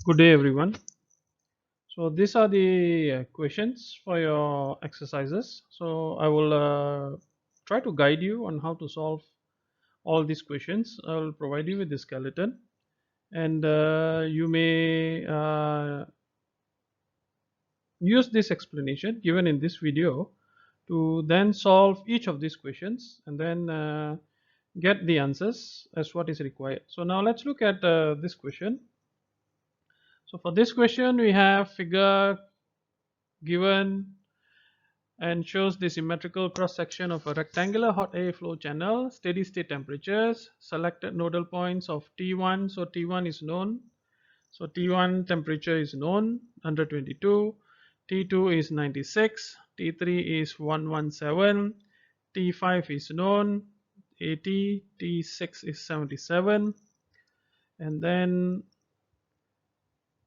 Good day, everyone. So these are the questions for your exercises. So I will try to guide you on how to solve all these questions. I will provide you with the skeleton, and you may use this explanation given in this video to then solve each of these questions and then get the answers as what is required. So now let's look at this question. So for this question, we have figure given and shows the symmetrical cross section of a rectangular hot air flow channel, steady state temperatures, selected nodal points of T1. So T1 is known. So T1 temperature is known, 122. T2 is 96. T3 is 117. T5 is known, 80. T6 is 77. And then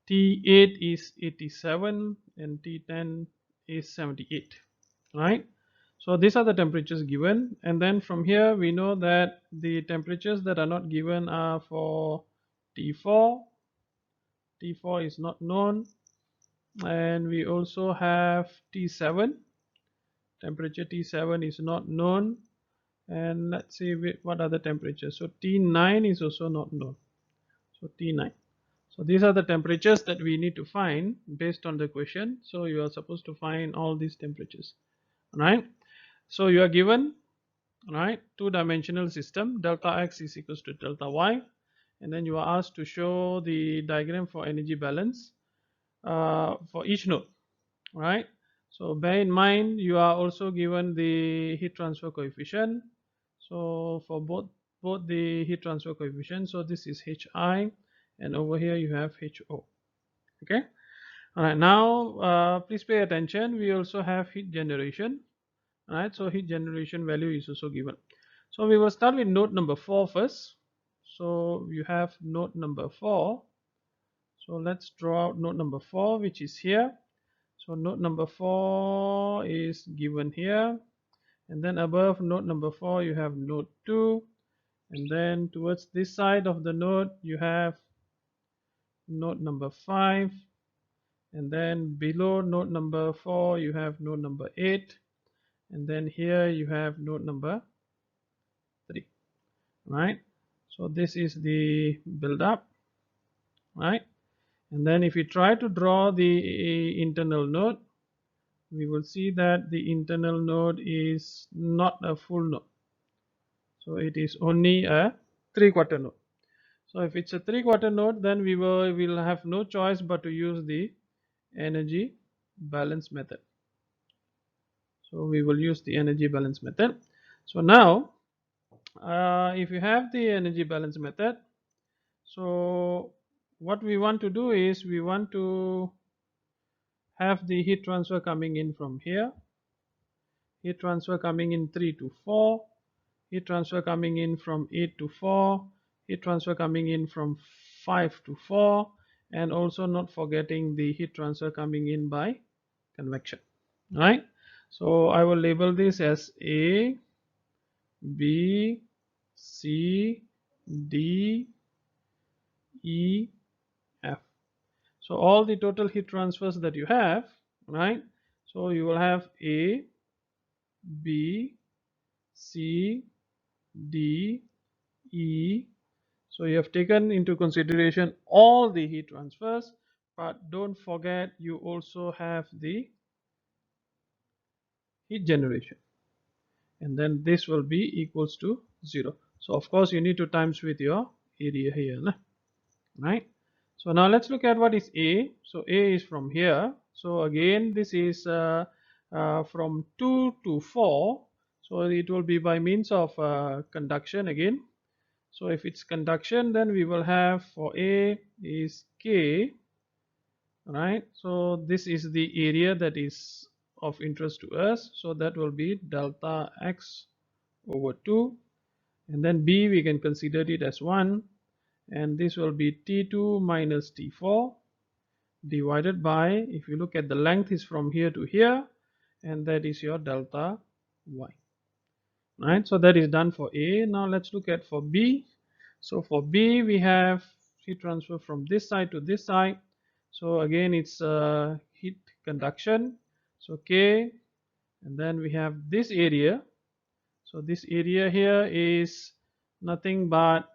T8 is 87 and T10 is 78, right? So these are the temperatures given, and then from here we know that the temperatures that are not given are for T4. T4 is not known, and we also have T7. Temperature T7 is not known, and let's see what other temperatures. So T9 is also not known. So T9. So these are the temperatures that we need to find based on the question. So you are supposed to find all these temperatures, right? So you are given, right, two-dimensional system, delta x is equals to delta y, and then you are asked to show the diagram for energy balance for each node, right? So bear in mind you are also given the heat transfer coefficient. So for both the heat transfer coefficient, so this is Hi, and over here you have Ho. Okay. All right. Now please pay attention. We also have heat generation. All right. So heat generation value is also given. So we will start with node number 4 first. So you have node number 4. So let's draw out node number 4, which is here. So node number 4 is given here, and then above node number 4 you have node 2, and then towards this side of the node you have node number 5, and then below node number 4 you have node number 8, and then here you have node number 3, right? So this is the build up, right? And then if we try to draw the internal node, we will see that the internal node is not a full node, so it is only a 3/4 node. So if it's a 3/4 node, then will have no choice but to use the energy balance method. So we will use the energy balance method. So now if you have the energy balance method, so what we want to do is we want to have the heat transfer coming in from here, heat transfer coming in 3 to 4, heat transfer coming in from 8 to 4, heat transfer coming in from 5 to 4, and also not forgetting the heat transfer coming in by convection, right? So I will label this as A, B, C, D, E, F. So all the total heat transfers that you have, right? So you will have A, B, C, D, E. So you have taken into consideration all the heat transfers, but don't forget you also have the heat generation, and then this will be equals to 0. So of course you need to times with your area here, right? So now let's look at what is A. So A is from here. So again this is from 2 to 4. So it will be by means of conduction again. So if it's conduction, then we will have for A is K, right? So this is the area that is of interest to us. So that will be delta X over 2. And then B we can consider it as 1. And this will be T2 minus T4 divided by, if you look at the length is from here to here, and that is your delta Y, right? So that is done for A. Now let's look at for B. So for B we have heat transfer from this side to this side. So again it's heat conduction, so K, and then we have this area. So this area here is nothing but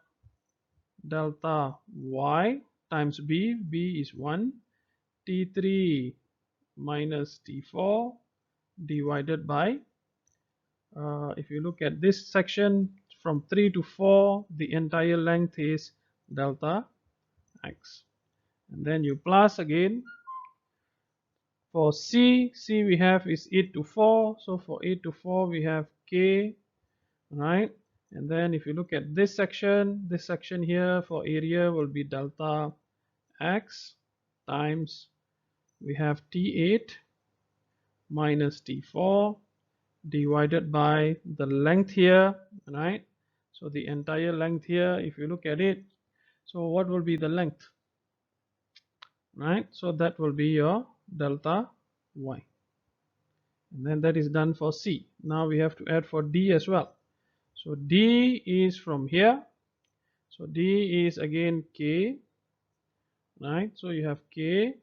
delta Y times B. B is 1, T3 minus T4 divided by, if you look at this section from 3 to 4, the entire length is delta X. And then you plus again. For C we have is 8 to 4. So for 8 to 4 we have K, right? And then if you look at this section here for area will be delta X times, we have T8 minus T4 divided by the length here, right? So the entire length here, if you look at it, so what will be the length, right? So that will be your delta Y. And then that is done for C. Now we have to add for D as well. So D is from here. So D is again K, right? So you have K.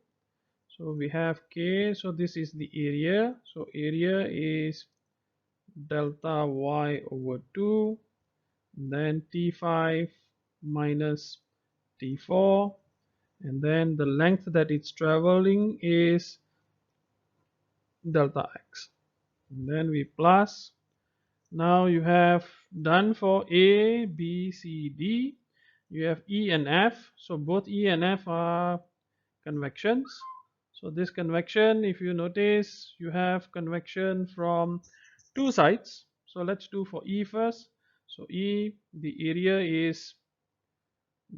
So we have K. So this is the area. So area is delta Y over 2. Then T5 minus T4. And then the length that it's traveling is delta X. And then we plus. Now you have done for A, B, C, D. You have E and F. So both E and F are convections. So this convection, if you notice, you have convection from two sides. So let's do for E first. So E, the area is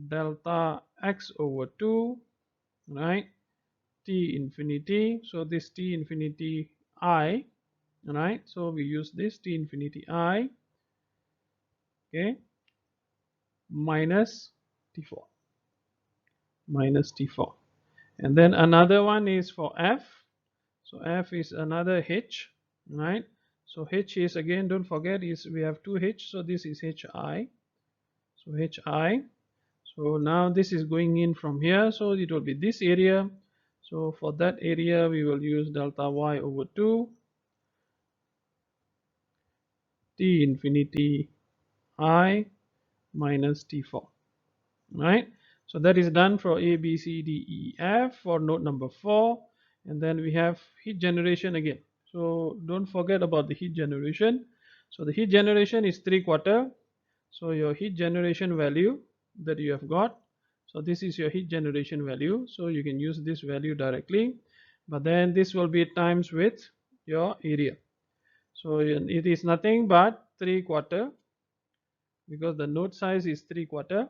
delta X over 2, right? T infinity. So this T infinity I, right? So we use this T infinity I, okay, minus T4, and then another one is for F. So F is another H, right? So H is, again, don't forget, is we have two H, so this is HI. So HI. So now this is going in from here, so it will be this area. So for that area we will use delta Y over 2 T infinity I minus T4, right? So that is done for A, B, C, D, E, F for node number 4. And then we have heat generation again. So don't forget about the heat generation. So the heat generation is 3/4. So your heat generation value that you have got, so this is your heat generation value. So you can use this value directly, but then this will be times with your area. So it is nothing but 3/4, because the node size is 3/4,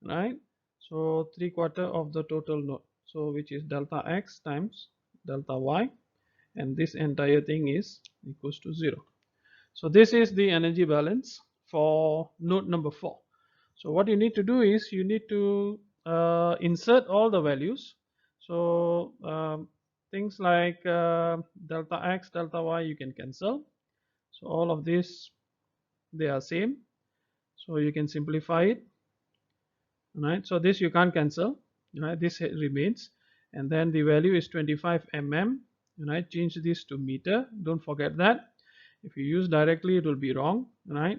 right? So 3/4 of the total node, so which is delta X times delta Y, and this entire thing is equals to 0. So this is the energy balance for node number 4. So what you need to do is you need to insert all the values. So things like delta X, delta Y, you can cancel. So all of this, they are same. So you can simplify it, right? So this you can't cancel, right? This remains, and then the value is 25 mm, right? Change this to meter, don't forget that. If you use directly it will be wrong, right?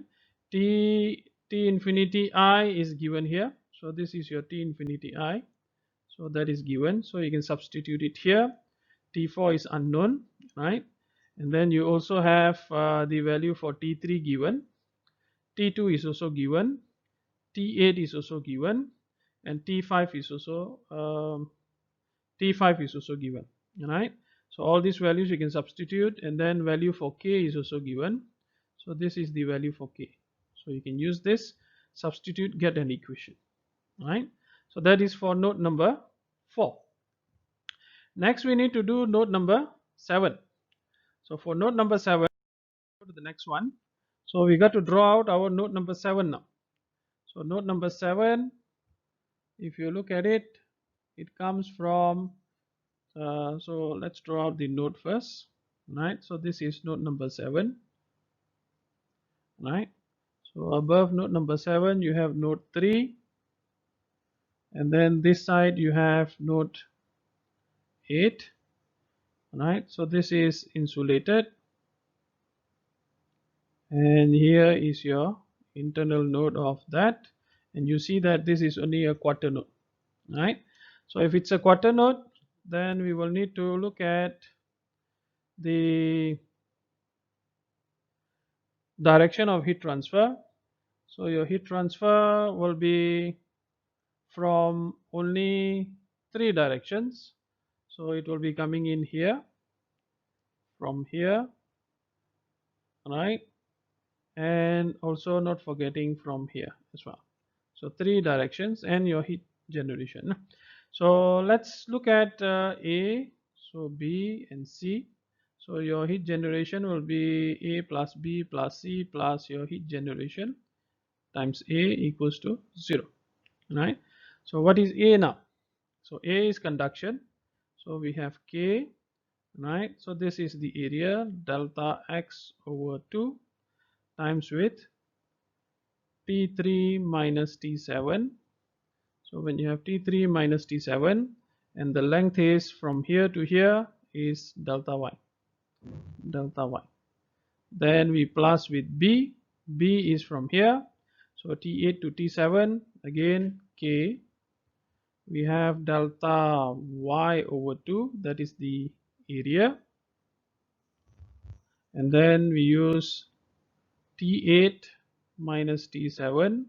T infinity I is given here, so this is your T infinity I, so that is given, so you can substitute it here. T4 is unknown, right? And then you also have the value for T3 given, T2 is also given, T8 is also given, and T5 is also given, right? So all these values you can substitute, and then value for K is also given. So this is the value for K. So you can use this, substitute, get an equation, right? So that is for node number 4. Next we need to do node number 7. So for node number 7, go to the next one. So we got to draw out our node number 7 now. So node number 7, if you look at it, it comes from, so let's draw out the node first, right? So this is node number 7, right? So above node number 7 you have node 3, and then this side you have node 8, right? So this is insulated, and here is your internal node of that, and you see that this is only a quarter node, right? So if it's a quarter node, then we will need to look at the direction of heat transfer. So your heat transfer will be from only three directions. So it will be coming in here, from here, right? And also not forgetting from here as well. So three directions and your heat generation. So let's look at A, so B and C. So your heat generation will be A plus B plus C plus your heat generation times A equals to 0, right? So what is A now? So A is conduction. So we have K, right? So this is the area, delta X over 2 times with T3 minus T7. So when you have T3 minus T7 and the length is from here to here is delta Y, delta Y. Then we plus with B, B is from here. So T8 to T7, again K. We have delta Y over 2, that is the area. And then we use T8 minus T7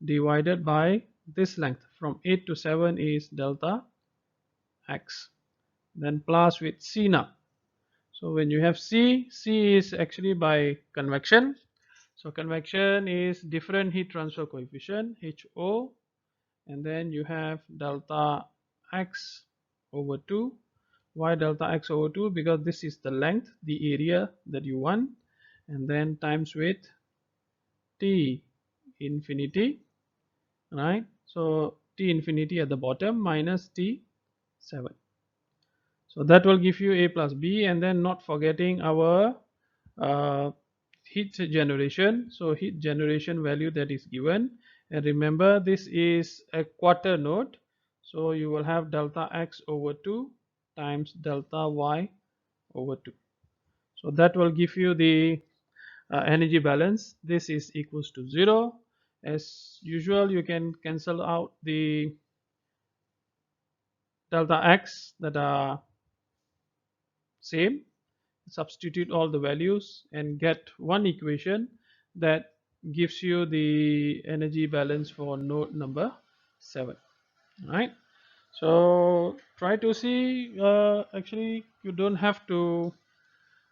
divided by this length from 8 to 7 is delta X. Then plus with C now. So when you have C, C is actually by convection. So convection is different heat transfer coefficient, HO, and then you have delta X over 2. Why delta X over 2? Because this is the length, the area that you want, and then times with T infinity, right? So T infinity at the bottom minus T7. So that will give you A plus B, and then not forgetting our uh, heat generation. So heat generation value that is given, and remember this is a quarter node, so you will have delta X over 2 times delta Y over 2. So that will give you the energy balance. This is equals to 0. As usual, you can cancel out the delta X that are same, substitute all the values and get one equation that gives you the energy balance for node number 7, right? So try to see, actually you don't have to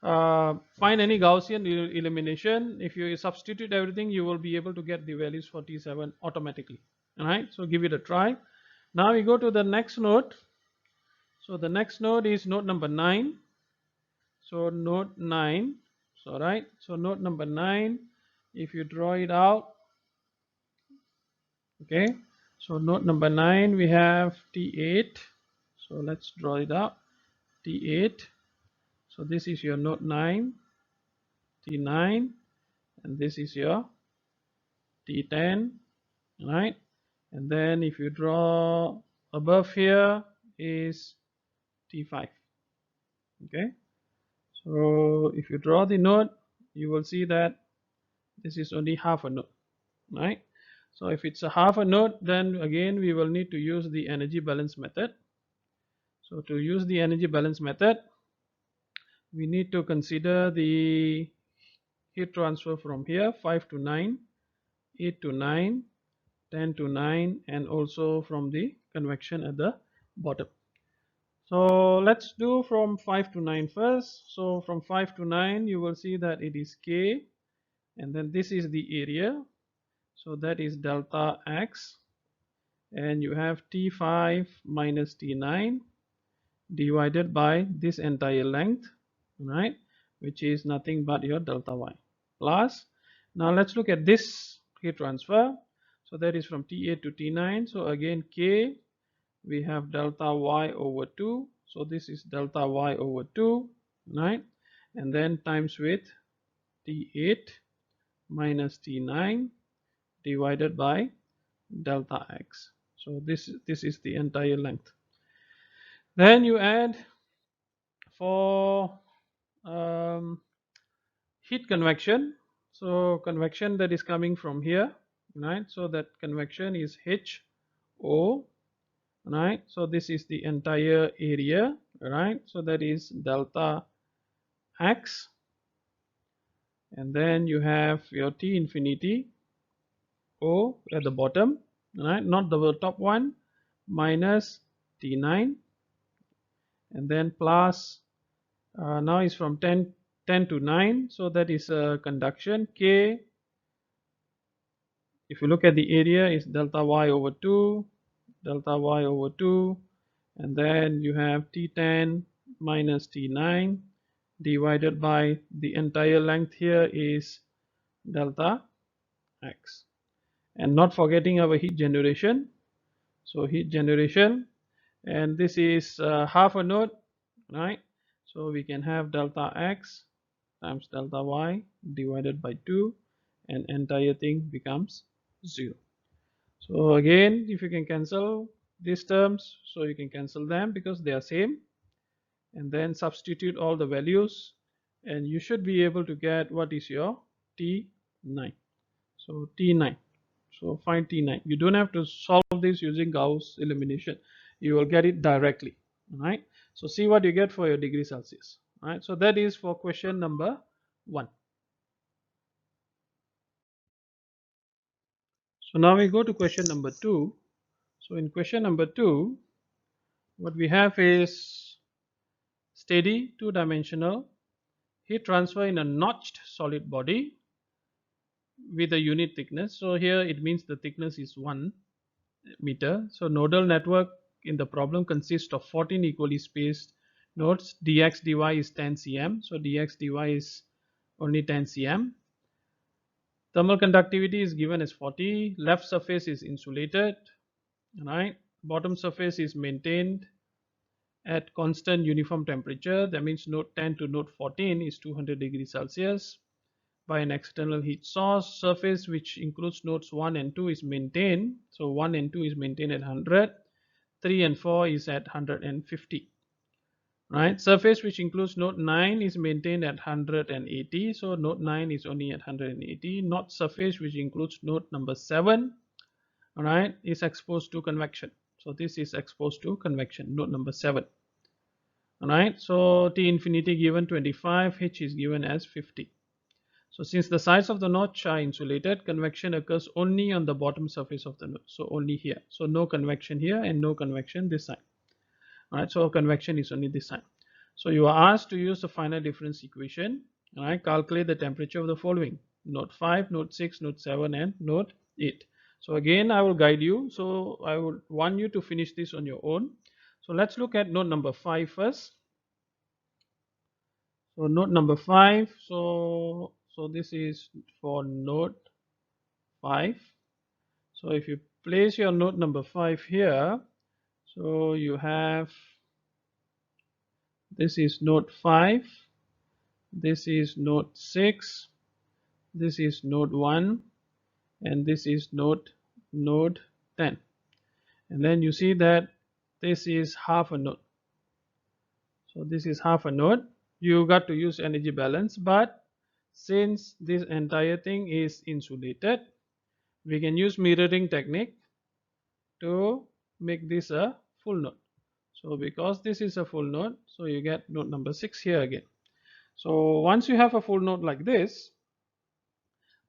find any Gaussian elimination. If you substitute everything, you will be able to get the values for T7 automatically. All right, so give it a try. Now we go to the next node. So the next node is node number 9. So node 9, so right, so node number 9, if you draw it out, okay, so node number 9 we have T8. So let's draw it out, T8. So this is your node 9, T9, and this is your T10, right? And then if you draw above here is T5, okay? So if you draw the node, you will see that this is only half a node, right? So if it's a half a node, then again we will need to use the energy balance method. So to use the energy balance method, we need to consider the heat transfer from here, 5 to 9, 8 to 9, 10 to 9, and also from the convection at the bottom. So let's do from 5 to 9 first. So from 5 to 9, you will see that it is K, and then this is the area. So that is delta X, and you have T5 minus T9 divided by this entire length, right, which is nothing but your delta Y plus. Now let's look at this heat transfer. So that is from T8 to T9. So again K, we have delta Y over 2. So this is delta Y over 2, right, and then times with T8 minus T9 divided by delta X. So this is the entire length. Then you add for um, heat convection. So convection that is coming from here, right? So that convection is HO, right? So this is the entire area, right? So that is delta X, and then you have your T infinity O at the bottom, right? Not the top one, minus T9, and then plus now is from 10 to 9, so that is conduction K. If you look at the area, is delta Y over 2, delta Y over 2, and then you have T10 minus T9 divided by the entire length here is delta X. And not forgetting our heat generation. So heat generation, and this is half a node, right? So we can have delta X times delta Y divided by 2, and entire thing becomes 0. So again, if you can cancel these terms, so you can cancel them because they are same, and then substitute all the values, and you should be able to get what is your T9. So T9, so find T9. You don't have to solve this using Gauss elimination, you will get it directly. All right, so see what you get for your degree Celsius. All right, so that is for question number 1. So now we go to question number 2. So in question number 2, what we have is steady two-dimensional heat transfer in a notched solid body with a unit thickness. So here it means the thickness is 1 meter. So nodal network in the problem consists of 14 equally spaced nodes. dx dy is 10 cm. So dx dy is only 10 cm. Thermal conductivity is given as 40. Left surface is insulated. Right. Bottom surface is maintained at constant uniform temperature. That means node 10 to node 14 is 200 degrees Celsius by an external heat source. Surface which includes nodes 1 and 2 is maintained. So 1 and 2 is maintained at 100. 3 and 4 is at 150. Right. Surface which includes node 9 is maintained at 180. So node 9 is only at 180. Not surface which includes node number 7, right, is exposed to convection. So this is exposed to convection, node number 7. Alright, so T infinity given 25, H is given as 50. So since the sides of the notch are insulated, convection occurs only on the bottom surface of the node. So only here. So no convection here and no convection this side. Alright, so convection is only this side. So you are asked to use the final difference equation. Alright, calculate the temperature of the following: node 5, node 6, node 7, and node 8. So again, I will guide you. So I would want you to finish this on your own. So let's look at node number 5 first. So node number 5. So this is for node 5. So if you place your node number 5 here, so you have, this is node 5, this is node 6, this is node 1, and this is node 10. And then you see that this is half a node. So this is half a node. You got to use energy balance, but since this entire thing is insulated, we can use mirroring technique to make this a full node. So because this is a full node, so you get node number 6 here again. So once you have a full node like this,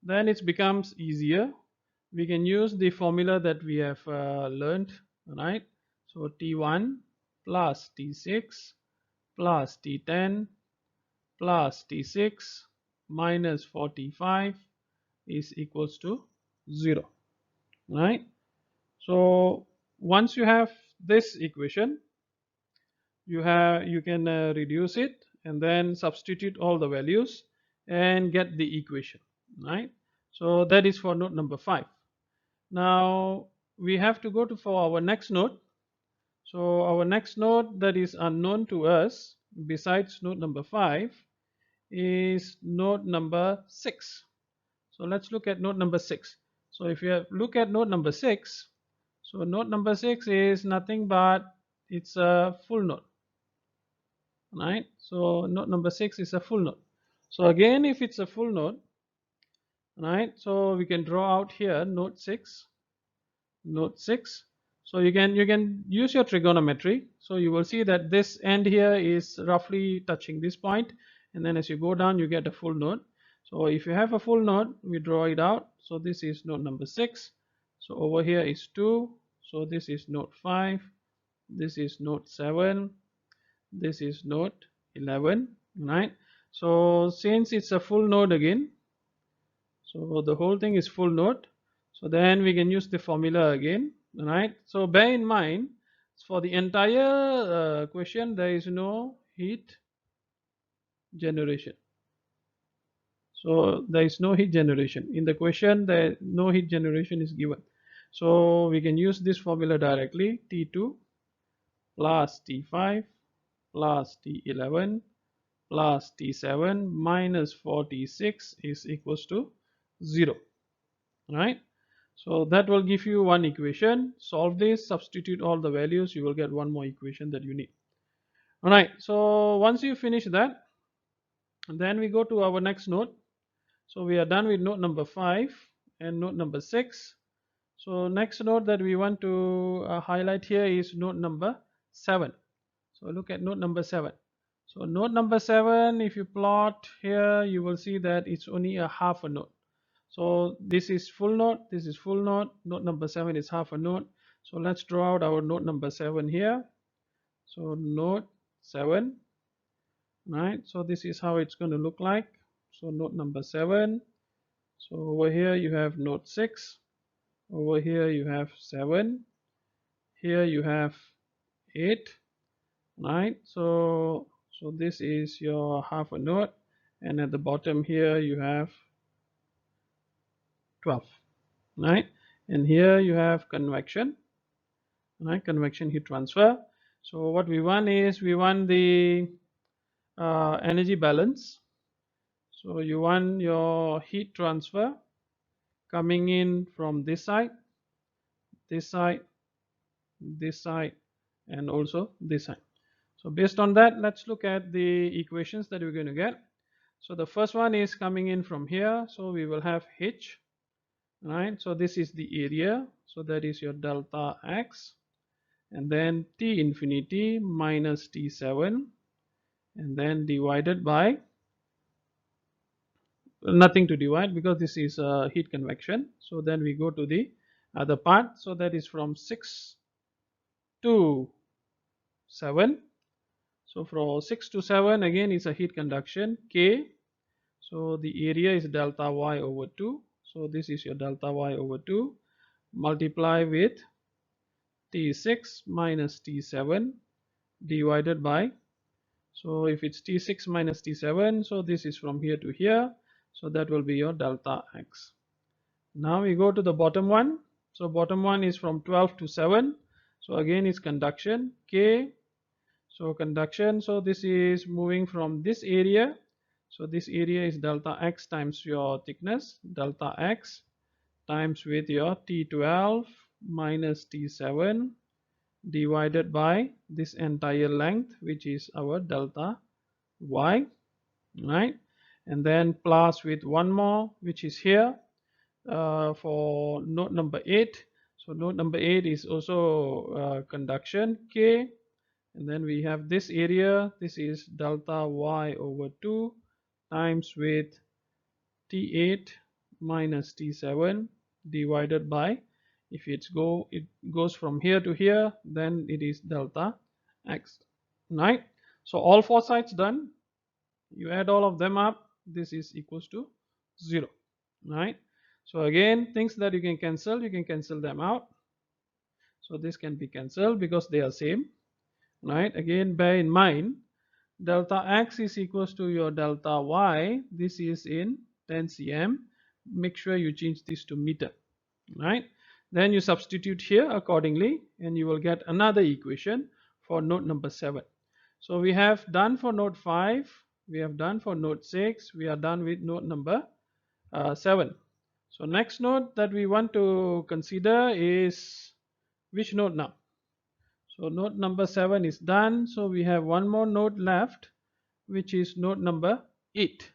then it becomes easier. We can use the formula that we have learned, right? So T1 plus T6 plus T10 plus T6 minus 45 is equals to 0, right? So once you have this equation, you can reduce it and then substitute all the values and get the equation, right? So that is for node number 5. Now we have to go to for our next node. So our next node that is unknown to us besides node number 5 is node number 6. So let's look at node number 6. So if you look at node number 6, so node number 6 is nothing but it's a full node, right? So node number 6 is a full node. So again, if it's a full node, right, so we can draw out here node 6, node 6. So you can use your trigonometry. So you will see that this end here is roughly touching this point, and then as you go down you get a full node. So if you have a full node, we draw it out. So this is node number 6. So over here is 2. So this is node 5. This is node 7. This is node 11, right? So since it's a full node again, so the whole thing is full node, so then we can use the formula again, right? So bear in mind, for the entire question there is no heat generation. So there is no heat generation in the question. There no heat generation is given, so we can use this formula directly. T2 plus T5 plus T11 plus T7 minus 46 is equals to 0, right? So that will give you one equation. Solve this, substitute all the values, you will get one more equation that you need. All right, so once you finish that, then we go to our next node. So we are done with node number 5 and node number 6. So next node that we want to highlight here is node number 7. So look at node number 7. So node number 7, if you plot here, you will see that it's only a half a node. So this is full node, this is full node, node number 7 is half a node. So let's draw out our node number 7 here. So node 7, right? So this is how it's going to look like. So node number 7. So over here you have node 6. Over here you have 7. Here you have 8, right? So this is your half a node, and at the bottom here you have 12, right? And here you have convection, right? Convection heat transfer. So what we want is we want the energy balance. So you want your heat transfer coming in from this side, this side, this side, and also this side. So based on that, let's look at the equations that we're going to get. So the first one is coming in from here. So we will have H, right? So this is the area. So that is your delta X. And then T infinity minus T7. And then divided by, nothing to divide because this is heat convection. So then we go to the other part. So that is from 6 to 7. So from 6 to 7 again is a heat conduction K. So the area is delta Y over 2. So this is your delta Y over 2 multiply with T6 minus T7 divided by, so if it's T6 minus T7, so this is from here to here, so that will be your delta X. Now we go to the bottom one. So bottom one is from 12 to 7. So again it's conduction K. So conduction, so this is moving from this area. So this area is delta X times your thickness, delta X times with your T12 minus T7 divided by this entire length, which is our delta Y, right? And then plus with one more, which is here for node number 8. So node number 8 is also conduction K. And then we have this area, this is delta Y over 2 times with T8 minus T7 divided by, if it goes from here to here, then it is delta X, right? So all four sides done, you add all of them up, this is equals to 0, right? So again, things that you can cancel them out. So this can be cancelled because they are same, right? Again, bear in mind, delta X is equals to your delta Y. This is in 10 cm. Make sure you change this to meter, right? Then you substitute here accordingly, and you will get another equation for node number 7. So we have done for node 5, we have done for node 6, we are done with node number 7. So next node that we want to consider is which node now? So node number 7 is done. So we have one more node left, which is node number 8.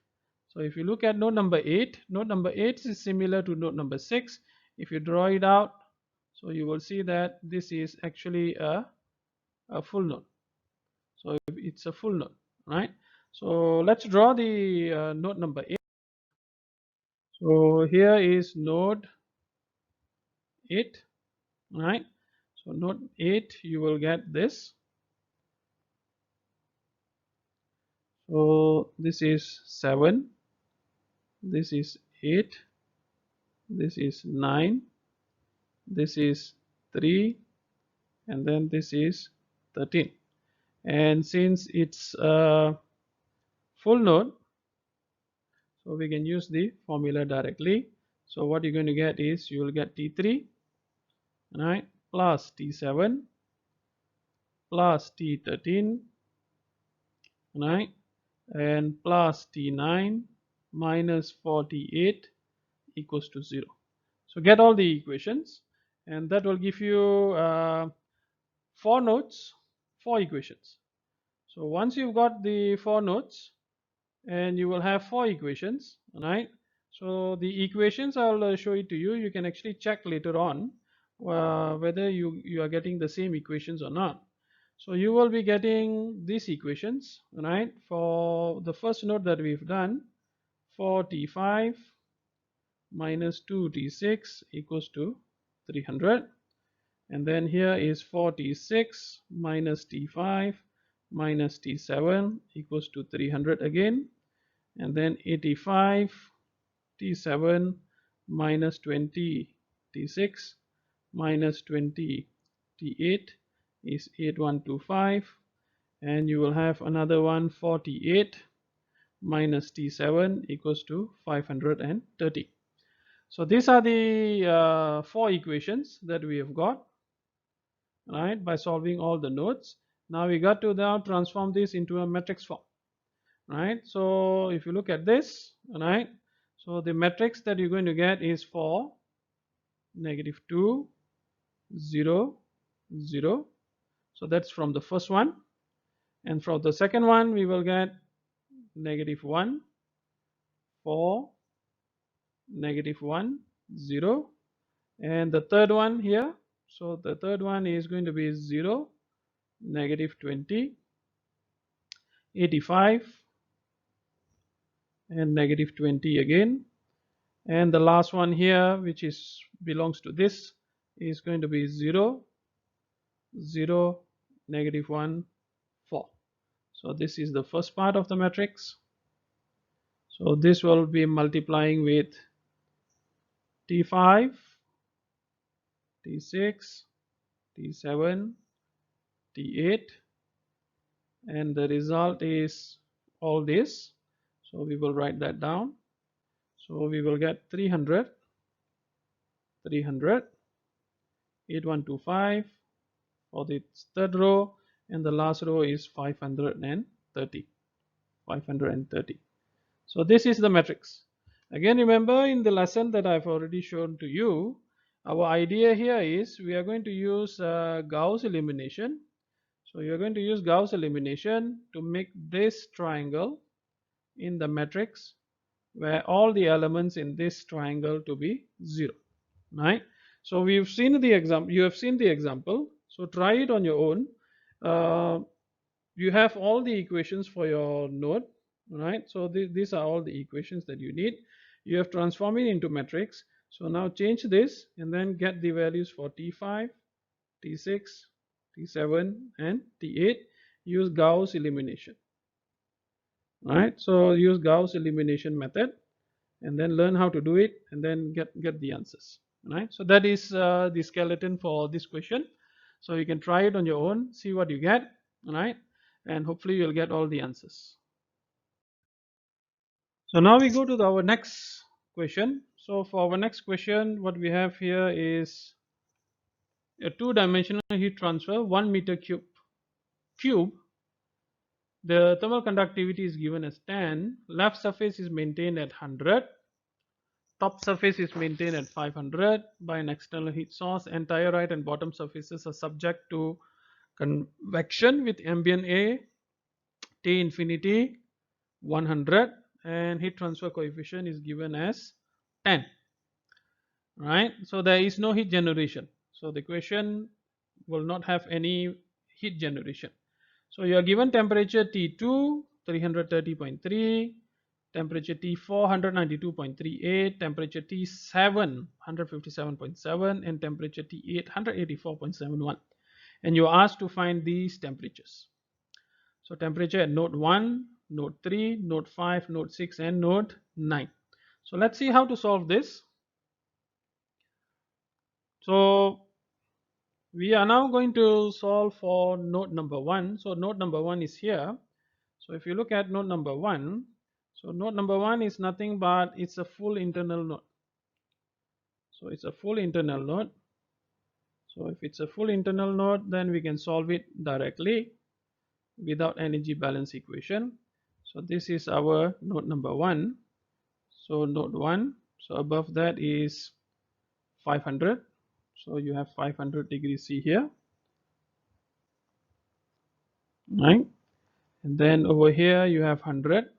So if you look at node number 8 is similar to node number 6. If you draw it out, so you will see that this is actually a full node. So it's a full node, right? So let's draw the node number 8. So here is node 8, right? So node 8, you will get this. So this is 7, this is 8, this is 9, this is 3, and then this is 13. And since it's a full node, so we can use the formula directly. So what you're going to get is you will get T3, right, plus T7 plus T13, right, and plus T9 minus 48 equals to 0. So get all the equations, and that will give you 4 nodes, 4 equations. So once you've got the 4 nodes, and you will have 4 equations, right? So the equations I'll show it to you. You can actually check later on whether you are getting the same equations or not. So you will be getting these equations, right? For the first node that we've done, 4t5 minus 2t6 equals to 300. And then here is 4t6 minus t5 minus t7 equals to 300 again. And then 85 t7 minus 20 t6 minus 20 t8 is 8125, and you will have another one 48 minus t7 equals to 530. So these are the 4 equations that we have got, right, by solving all the nodes. Now we got to now transform this into a matrix form, right? So if you look at this, right, so the matrix that you're going to get is for -2 0 0. So that's from the first one, and from the second one we will get -1 4 -1 0, and the third one here, so the third one is going to be 0 -20 85 and -20 again, and the last one here, which is belongs to this, is going to be 0 0 -1 4. So this is the first part of the matrix. So this will be multiplying with T5 T6 T7 T8, and the result is all this. So we will write that down. So we will get 300 300 8125 for the third row, and the last row is 530 530. So this is the matrix. Again, remember in the lesson that I've already shown to you, our idea here is we are going to use Gauss elimination. So you're going to use Gauss elimination to make this triangle in the matrix where all the elements in this triangle to be 0, right? So we've seen the example, you have seen the example, so try it on your own. You have all the equations for your node, right? So these are all the equations that you need. You have transformed it into matrix. So now change this and then get the values for T5 T6 T7 and T8. Use Gauss elimination, right? So use Gauss elimination method and then learn how to do it and then get the answers, right? So that is the skeleton for this question. So you can try it on your own, see what you get, right? And hopefully you'll get all the answers. So now we go to our next question. So for our next question, what we have here is a two-dimensional heat transfer 1 meter cube. The thermal conductivity is given as 10. Left surface is maintained at 100. Top surface is maintained at 500 by an external heat source. Entire right and bottom surfaces are subject to convection with ambient air, T infinity 100, and heat transfer coefficient is given as 10, right? So there is no heat generation, so the question will not have any heat generation. So you are given temperature T2 330.3, temperature T4 192.38, temperature T7 157.7, and temperature T8 184.71, and you are asked to find these temperatures. So temperature at node 1, node 3, node 5, node 6, and node 9. So let's see how to solve this. So we are now going to solve for node number 1. So node number 1 is here. So if you look at node number 1, so node number 1 is nothing but it's a full internal node. So it's a full internal node. So if it's a full internal node, then we can solve it directly without energy balance equation. So this is our node number 1. So node 1, so above that is 500. So you have 500 degrees C here, right? And then over here you have 100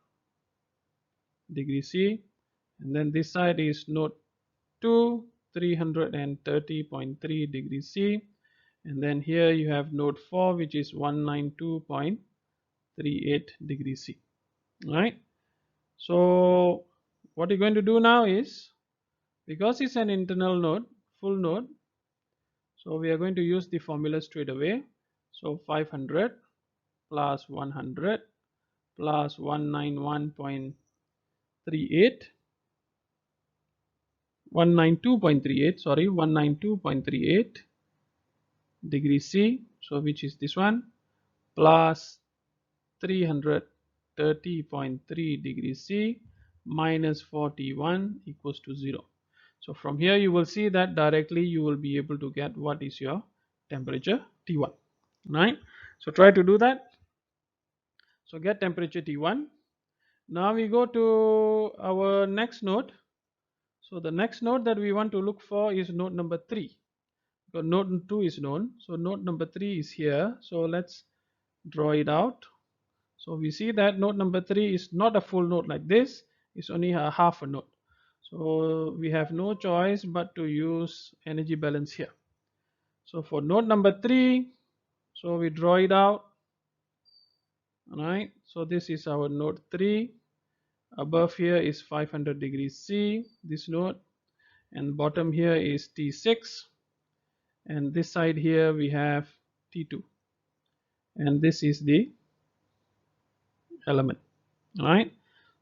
degrees C, and then this side is node 2, 330.3 degrees C, and then here you have node 4, which is 192.38 degrees C, right? So what you're going to do now is, because it's an internal node, full node, so we are going to use the formula straight away. So 500 plus 100 plus 192.38, sorry, 192.38 degrees C, so which is this one, plus 330.3 degrees C minus 41 equals to 0. So from here you will see that directly you will be able to get what is your temperature T1, right? So try to do that. So get temperature T1. Now we go to our next node. So the next node that we want to look for is node number 3. Because node 2 is known. So node number 3 is here. So let's draw it out. So we see that node number 3 is not a full node like this. It's only a half a node. So we have no choice but to use energy balance here. So for node number 3, so we draw it out. Alright, so this is our node 3. Above here is 500 degrees C, this node, and bottom here is T6, and this side here we have T2, and this is the element. Alright,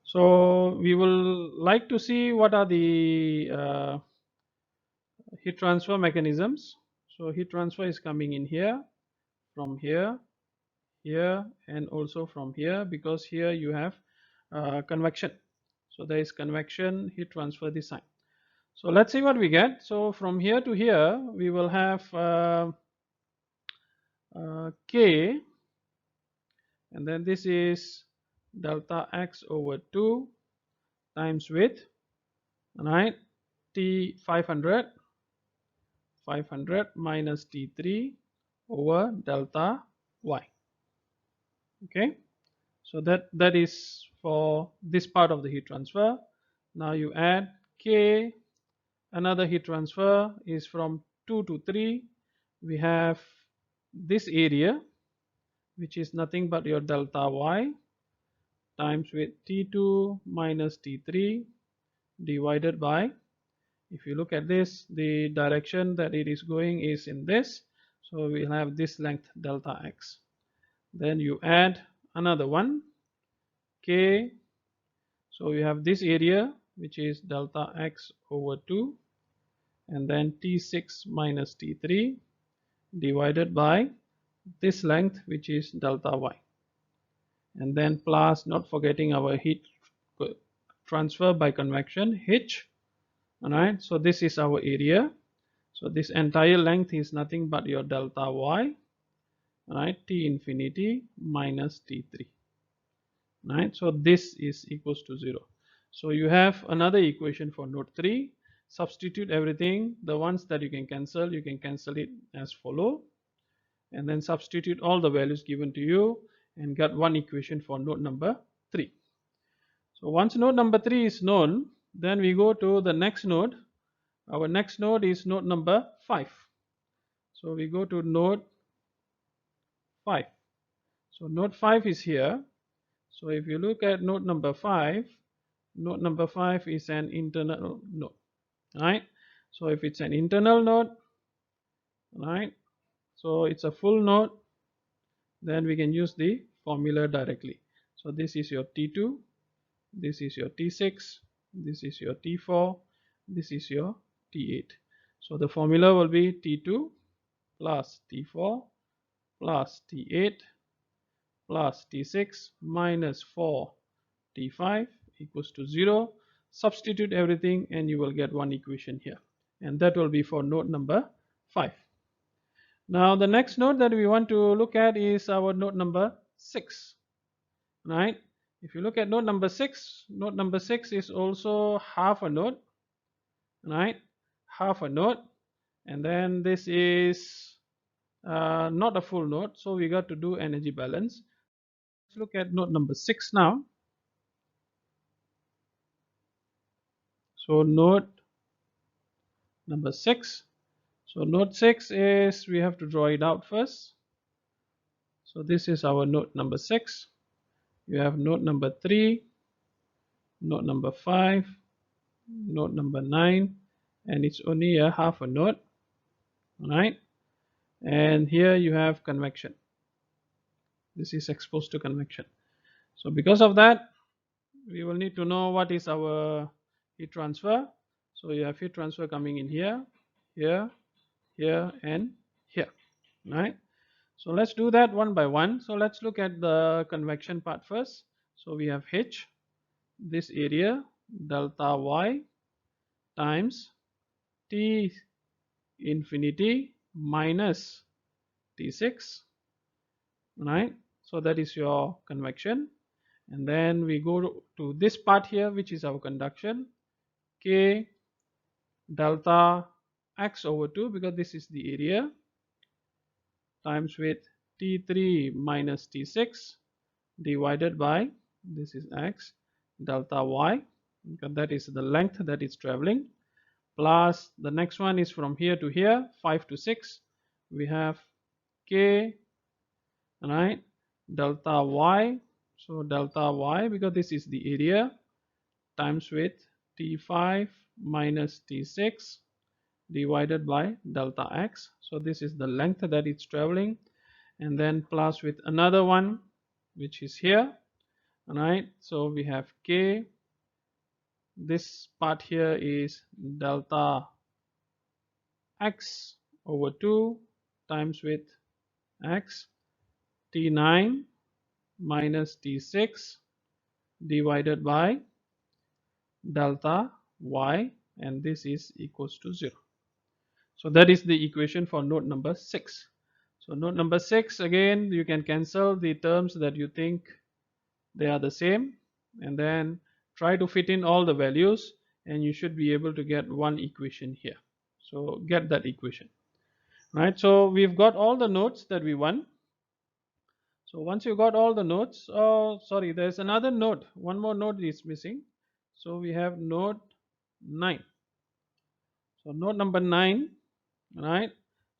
so we will like to see what are the heat transfer mechanisms. So heat transfer is coming in here, from here, here, and also from here, because here you have convection. So there is convection, heat transfer this side. So let's see what we get. So from here to here we will have K, and then this is delta X over 2 times with, right, T 500 minus T3 over delta Y. Okay, so that is for this part of the heat transfer. Now you add K. Another heat transfer is from 2 to 3. We have this area, which is nothing but your delta Y times with T2 minus T3 divided by, if you look at this, the direction that it is going is in this, so we'll have this length delta X. Then you add another one, K, so you have this area, which is delta X over 2, and then T6 minus T3 divided by this length, which is delta Y, and then plus, not forgetting our heat transfer by convection, H. Alright, so this is our area. So this entire length is nothing but your delta Y, right, T infinity minus T3, right? So this is equals to 0. So you have another equation for node 3. Substitute everything. The ones that you can cancel it as follow. and then substitute all the values given to you and get one equation for node number 3. So once node number 3 is known, then we go to the next node. Our next node is node number 5. So we go to node 5. So node 5 is here. So if you look at node number 5 is an internal node, right? So if it's an internal node, right, so it's a full node, then we can use the formula directly. So this is your T2, this is your T6, this is your T4, this is your T8. So the formula will be T2 plus T4 plus T8 plus T6 minus 4 T5 equals to 0. Substitute everything and you will get one equation here, and that will be for node number 5. Now the next node that we want to look at is our node number 6, right? If you look at node number 6, node number 6 is also half a node, right? Half a node, and then this is not a full node, so we got to do energy balance. Let's look at node number 6 now. So node number 6. So node 6 is, we have to draw it out first. So this is our node number 6. You have node number 3, node number 5, node number 9, and it's only a half a node, right? And here you have convection. This is exposed to convection. So because of that, we will need to know what is our heat transfer. So you have heat transfer coming in here, here, here, and here, right? So let's do that one by one. So let's look at the convection part first. So we have H, this area, delta Y times T infinity minus T6, right? So that is your convection. And then we go to this part here, which is our conduction, K delta X over 2, because this is the area, times with T3 minus T6 divided by, this is X, delta Y, because that is the length that is traveling, plus the next one is from here to here, 5 to 6, we have K, right, delta Y. So delta Y, because this is the area, times with T5 minus T6 divided by delta X. So this is the length that it's traveling, and then plus with another one which is here, right? So we have K, this part here is delta X over 2 times with X, T9 minus T6 divided by delta Y, and this is equals to 0. So that is the equation for node number 6. So node number 6, again you can cancel the terms that you think they are the same, and then try to fit in all the values, and you should be able to get one equation here. So get that equation, right? So we've got all the nodes that we want. So once you got all the nodes, oh sorry, there's another node, one more node is missing. So we have node 9. So node number 9, right?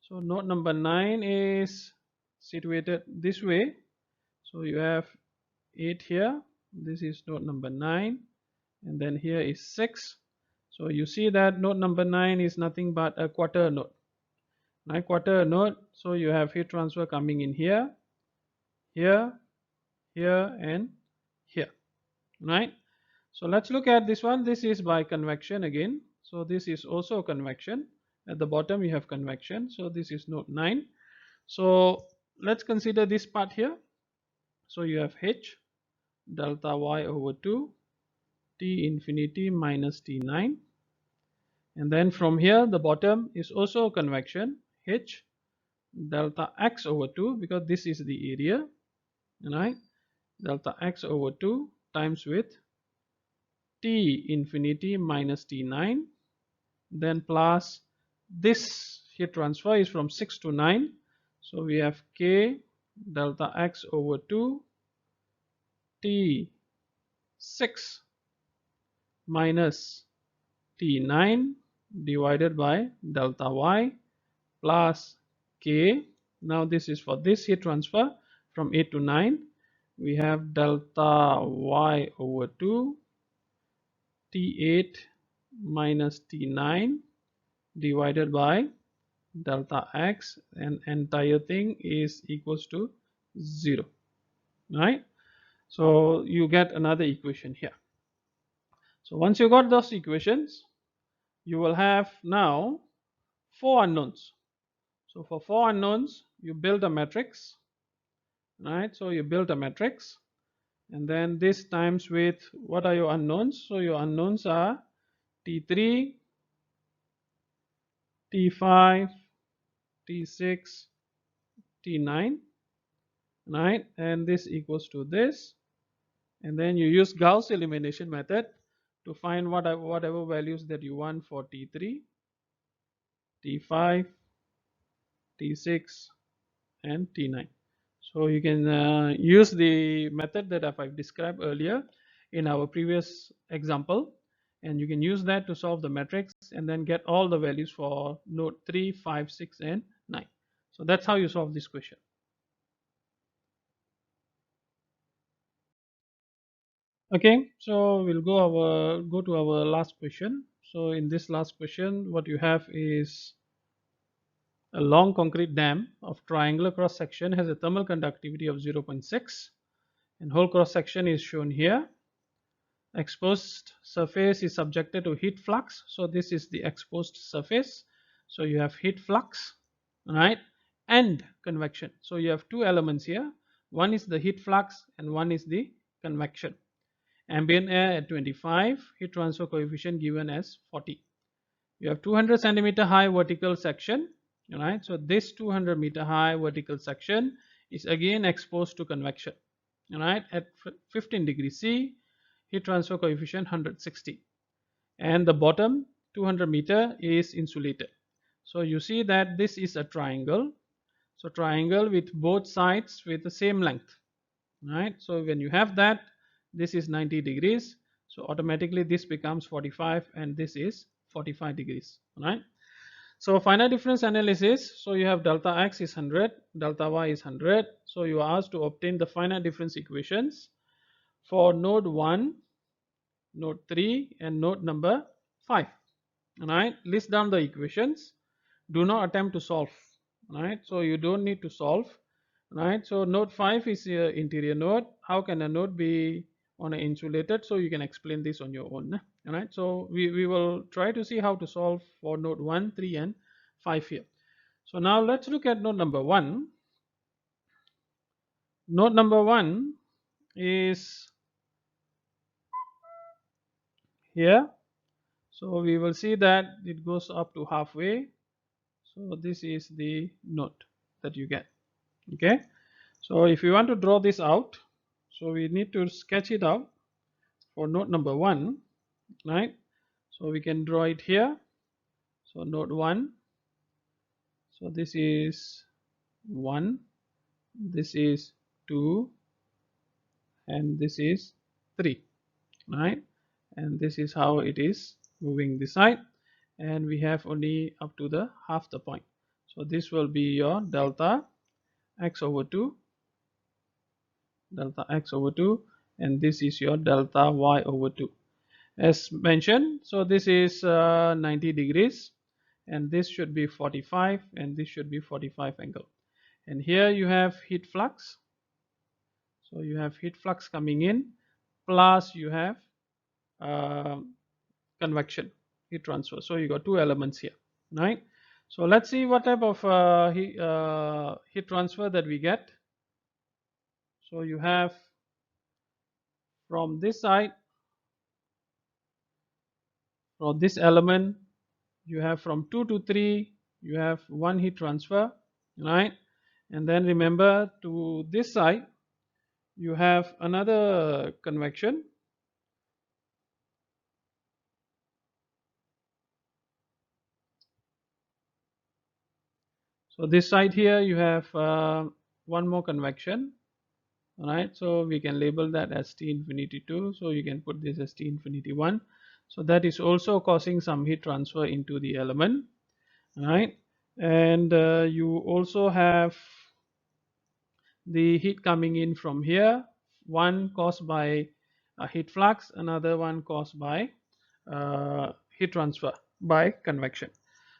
So node number 9 is situated this way. So you have 8 here, this is node number 9, and then here is 6. So you see that node number 9 is nothing but a quarter node, right? Quarter node. So you have heat transfer coming in here, here, here, and here, right? So let's look at this one. This is by convection again. So this is also convection. At the bottom you have convection. So this is node 9. So let's consider this part here. So you have H delta Y over 2 T infinity minus T9, and then from here the bottom is also convection, H delta X over 2, because this is the area, right? Delta X over 2 times with T infinity minus T9, then plus this heat transfer is from 6 to 9, So we have K delta X over 2 T6 minus T9 divided by delta Y plus K. Now this is for this heat transfer from 8 to 9. We have delta Y over 2 T8 minus T9 divided by delta X, and entire thing is equals to 0, right? So you get another equation here. So once you got those equations, you will have now 4 unknowns. So for 4 unknowns, you build a matrix, right? So you build a matrix, and then this times with what are your unknowns? So your unknowns are T3, T5, T6, T9, right? And this equals to this, and then you use Gauss elimination method to find whatever values that you want for T3, T5, T6, and T9. So you can use the method that I've described earlier in our previous example, and you can use that to solve the matrix and then get all the values for node 3, 5, 6, and 9. So that's how you solve this question. Okay, so we'll go to our last question. So in this last question, what you have is a long concrete dam of triangular cross section has a thermal conductivity of 0.6, and whole cross section is shown here. Exposed surface is subjected to heat flux. So this is the exposed surface. So you have heat flux, right, and convection. So you have two elements here. One is the heat flux and one is the convection. Ambient air at 25, heat transfer coefficient given as 40. You have 200 centimeter high vertical section, right? So this 200-meter high vertical section is again exposed to convection, right? At 15 degrees C, heat transfer coefficient 160, and the bottom 200-meter is insulated. So you see that this is a triangle. So triangle with both sides with the same length, right? So when you have that, this is 90 degrees, so automatically this becomes 45 and this is 45 degrees, right? So finite difference analysis, so you have delta X is 100, delta Y is 100. So you are asked to obtain the finite difference equations for node 1, node 3, and node number 5, right? List down the equations. Do not attempt to solve, right? So you don't need to solve, right? So node 5 is a interior node. How can a node be on an insulated? So you can explain this on your own, right? So we will try to see how to solve for node 1, 3, and 5 here. So now let's look at node number 1. Node number 1 is here. So we will see that it goes up to halfway. So this is the node that you get. Okay, so if you want to draw this out, so we need to sketch it out for node number 1, right? So we can draw it here. So node 1, so this is 1, this is 2, and this is 3, right? And this is how it is moving this side, and we have only up to the half the point. So this will be your delta X over 2, delta X over 2, and this is your delta Y over 2. As mentioned, so this is 90 degrees, and this should be 45, and this should be 45 angle. And here you have heat flux. So you have heat flux coming in, plus you have uh, convection, heat transfer. So you got two elements here, right? So let's see what type of heat transfer that we get. So you have from this side, from this element, you have from 2 to 3, you have one heat transfer, right? And then remember, to this side you have another convection. So this side here you have one more convection. Alright, so we can label that as T infinity 2, so you can put this as T infinity 1. So that is also causing some heat transfer into the element. Alright, and you also have the heat coming in from here, one caused by a heat flux, another one caused by heat transfer by convection.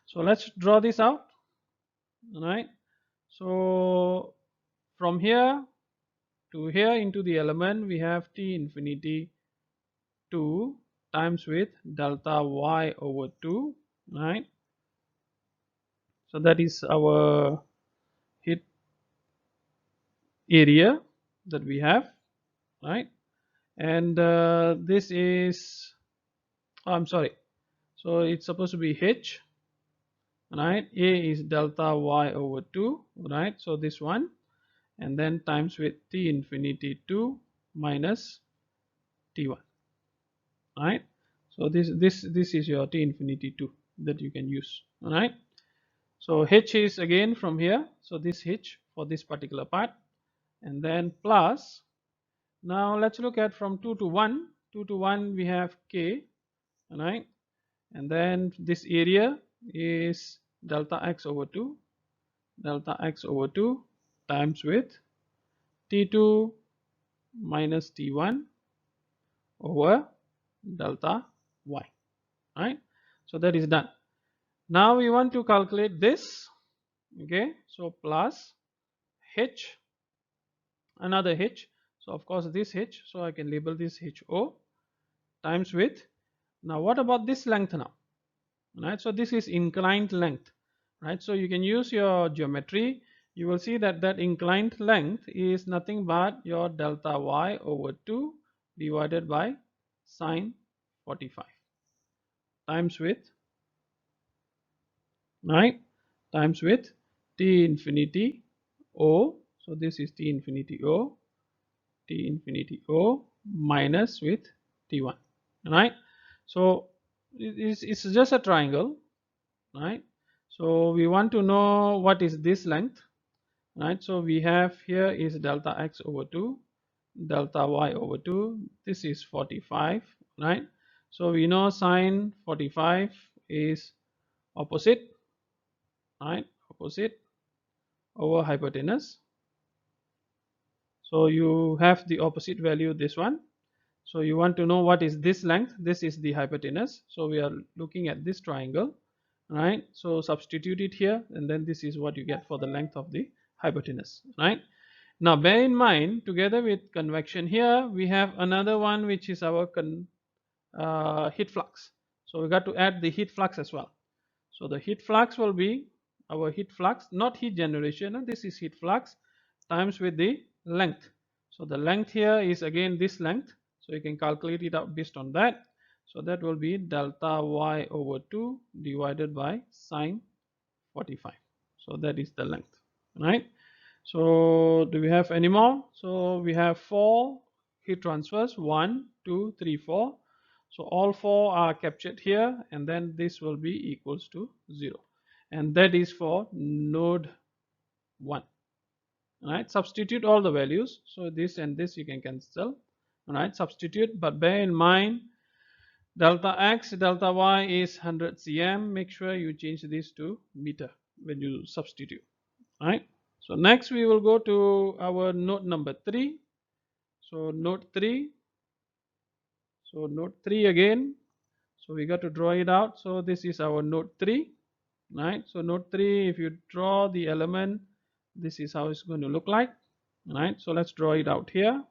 So let's draw this out. Alright, so from here to here into the element we have T infinity 2 times with delta y over 2, right? So that is our heat area that we have, right? And this is, oh, I'm sorry, so it's supposed to be H, right? A is delta y over 2, right? So this one, and then times with T infinity 2 minus T1, right? So this is your T infinity 2 that you can use, all right? So H is again from here, so this H for this particular part, and then plus, now let's look at from 2 to 1. 2 to 1 we have K, right? And then this area is delta x over 2, delta x over 2 times with T2 minus T1 over delta y, right? So that is done. Now we want to calculate this, okay? So plus H, another H, so of course this H, so I can label this HO times with, now what about this length now, right? So this is inclined length, right? So you can use your geometry, you will see that that inclined length is nothing but your delta y over 2 divided by sine 45 times with, right, times with T infinity O, so this is T infinity O, T infinity O minus with T1, right? So it's just a triangle, right? So we want to know what is this length, right? So we have here is delta x over 2, delta y over 2, this is 45, right? So we know sine 45 is opposite, right? Opposite over hypotenuse. So you have the opposite value, this one. So you want to know what is this length, this is the hypotenuse, so we are looking at this triangle, right? So substitute it here, and then this is what you get for the length of the hypotenuse, right? Now bear in mind, together with convection here we have another one, which is our heat flux. So we got to add the heat flux as well. So the heat flux will be our heat flux, not heat generation, and this is heat flux times with the length. So the length here is again this length, so you can calculate it out based on that. So that will be delta y over 2 divided by sine 45. So that is the length, right? So do we have any more? So we have 4 heat transfers, 1, 2, 3, 4. So all 4 are captured here, and then this will be equals to 0. And that is for node 1. Alright, substitute all the values. So this and this you can cancel. Alright, substitute, but bear in mind delta x, delta y is 100 cm. Make sure you change this to meter when you substitute. Alright, so next we will go to our node number 3. So node 3. So node 3 again. So we got to draw it out. So this is our node 3, right? So node 3, if you draw the element, this is how it's going to look like, right? So let's draw it out here.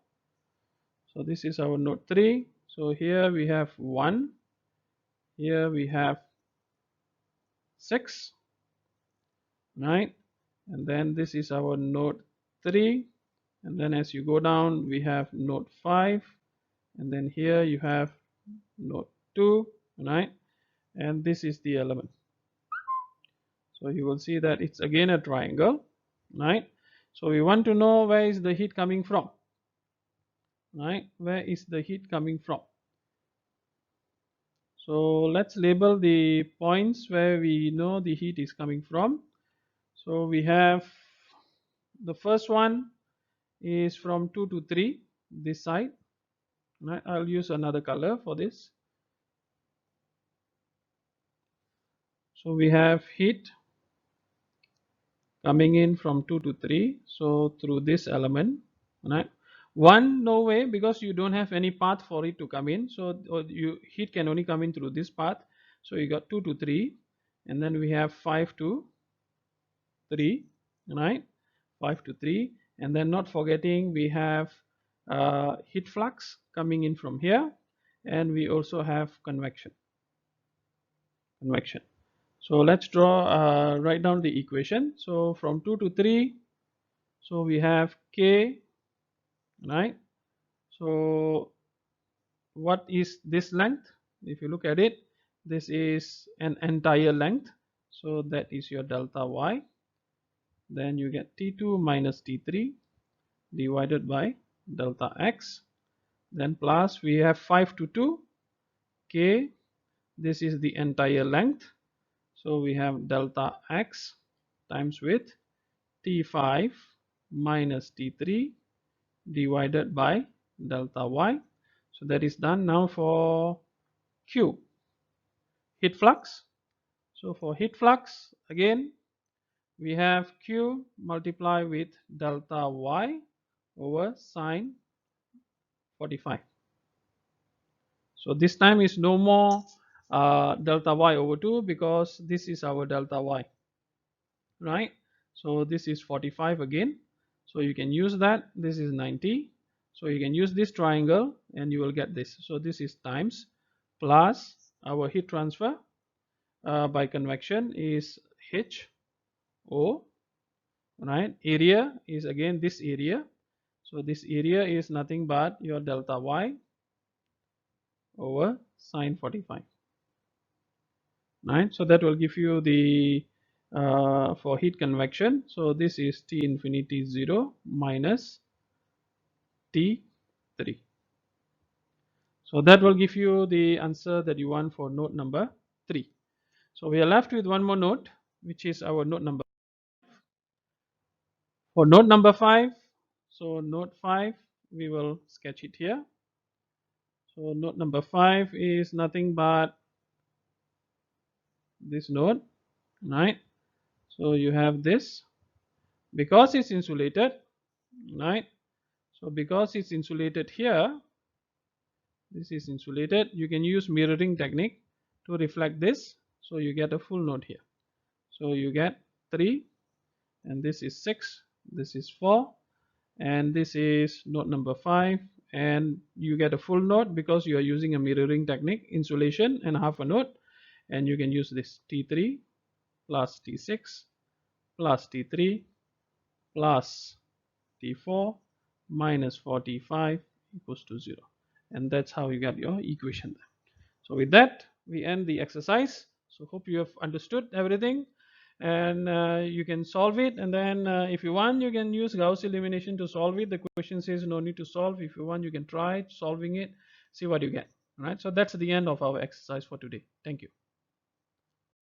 So this is our node 3. So here we have 1, here we have 6, right? And then this is our node 3, and then as you go down we have node 5, and then here you have node 2, right? And this is the element. So you will see that it's again a triangle, right? So we want to know where is the heat coming from, right? Where is the heat coming from? So let's label the points where we know the heat is coming from. So we have the first one is from 2 to 3 this side, right? I'll use another color for this. So we have heat coming in from 2 to 3, so through this element, right? 1, no way, because you don't have any path for it to come in, so heat can only come in through this path. So you got 2 to 3, and then we have 5 to 3, right? 5 to 3, and then not forgetting we have heat flux coming in from here, and we also have convection. So let's write down the equation. So from 2 to 3, so we have K, right? So what is this length? If you look at it, this is an entire length, so that is your delta Y. Then you get T2 minus T3 divided by delta X. Then plus we have 5 to 2 K, this is the entire length, so we have delta X times with T5 minus T3 divided by delta Y. So that is done. Now for Q, heat flux. So for heat flux, again we have Q multiply with delta Y over sine 45. So this time is no more delta Y over 2, because this is our delta Y, right? So this is 45 again, so you can use that. This is 90, so you can use this triangle and you will get this. So this is times plus our heat transfer by convection is H O, right? Area is again this area, so this area is nothing but your delta Y over sine 45, right? So that will give you the for heat convection. So this is T infinity 0 minus T3. So that will give you the answer that you want for note number 3. So we are left with one more note, which is our note number. For note number 5, so note 5, we will sketch it here. So note number 5 is nothing but this note, right? So you have this, because it's insulated, right? So because it's insulated here, this is insulated, you can use mirroring technique to reflect this, so you get a full note here. So you get 3, and this is 6, this is 4, and this is note number 5, and you get a full note because you are using a mirroring technique, insulation and half a note, and you can use this T3 plus T6 plus T3 plus T4 minus 45 equals to 0, and that's how you get your equation there. So with that, we end the exercise. So hope you have understood everything, and you can solve it, and then if you want, you can use Gauss elimination to solve it. The question says no need to solve. If you want, you can try solving it, see what you get. All right, so that's the end of our exercise for today. Thank you.